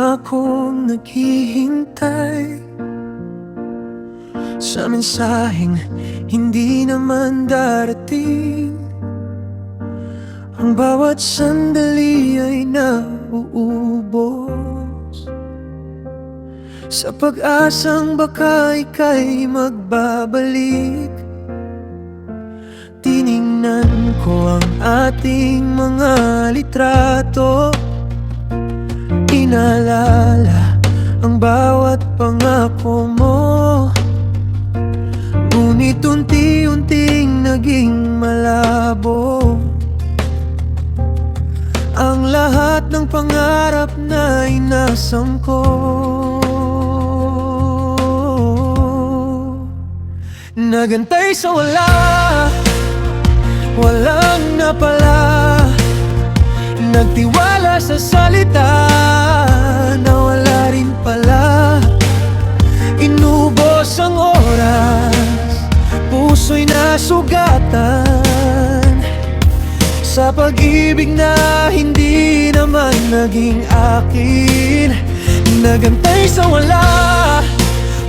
na akong naghihintay sa mensaheng hindi naman darating. Ang bawat sandali ay nauubos sa pag-asang baka ika'y magbabalik. Tiningnan ko ang ating mga litrato, inaalala ang bawat pangako mo. Ngunit unti-unting naging malabo ang lahat ng pangarap na inasangko. Nagantay sa wala, walang napala. Nagtiwala sa salita na wala rin pala. Inubos ang oras, puso'y nasugatan sa pag-ibig na hindi naman naging akin. Nagantay sa wala,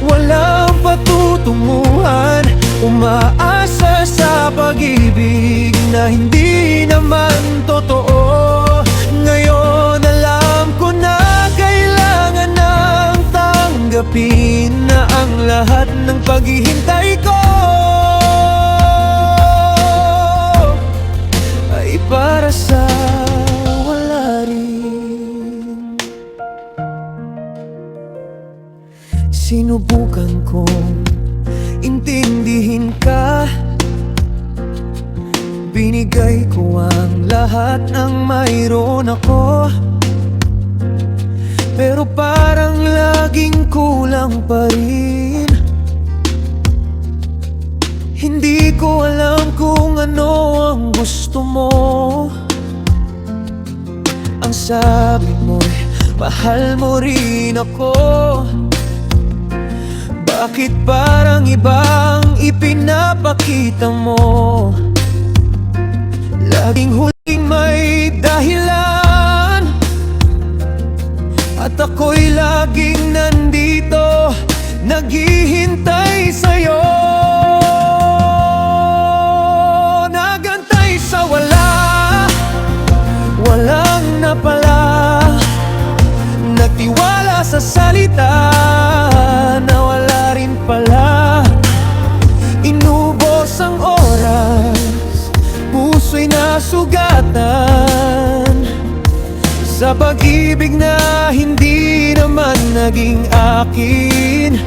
walang patutunguhan. Umaasa sa pag-ibig na hindi naman totoo. Ngayon alam ko na kailangan nang tanggapin na ang lahat ng paghihintay ko ay para sa wala rin. Sinubukan kong intindihin ka, binigay ko ang lahat ng mayroon ako, pero parang laging kulang pa rin. Hindi ko alam kung ano ang gusto mo. Ang sabi mo'y mahal mo rin ako. Bakit parang ibang ipinapakita mo? Laging huling may dahilan, at ako'y laging nandito naghihintay sa'yo. Nagantay sa wala, walang napala. Nagtiwala sa salita na wala rin pala. Inubos ang oras, puso'y nasugatan sa pag-ibig na hindi naman naging akin.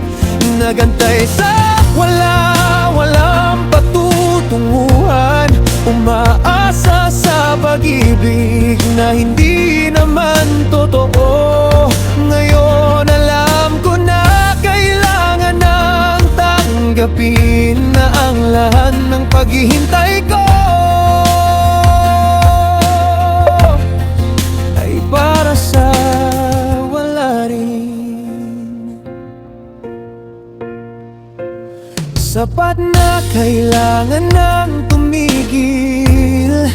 Nagantay sa wala, walang patutunguhan. Umaasa sa pag-ibig na hindi naman totoo. Ngayon alam ko na kailangan nang tanggapin na ang lahat ng paghihintay ko ay para sa wala rin. Sapat na kailangan nang tumigil.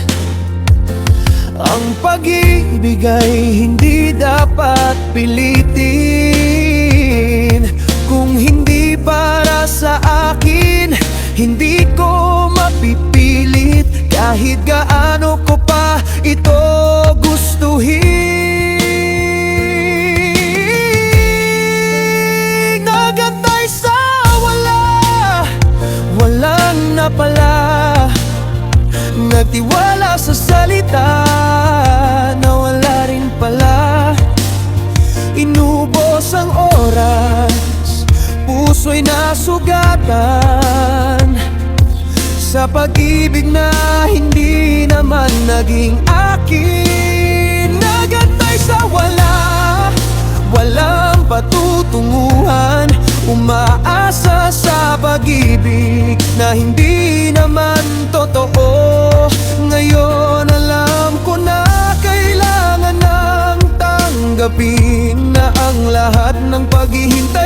Ang pag-ibig ay hindi dapat pilitin. Kung hindi para sa akin, hindi ko mapipilit. Kahit gaano ko pa ito gustuhin. Nagantay sa wala, walang napala. Nagtiwala sa salita na wala rin pala. Inubos ang oras, puso'y nasugatan sa pag-ibig na hindi naman naging akin. Nagantay sa wala, walang patutunguhan. Umaasa sa pag-ibig na hindi naman totoo. Ngayon alam ko na kailangan nang tanggapin na ang lahat ng paghihintay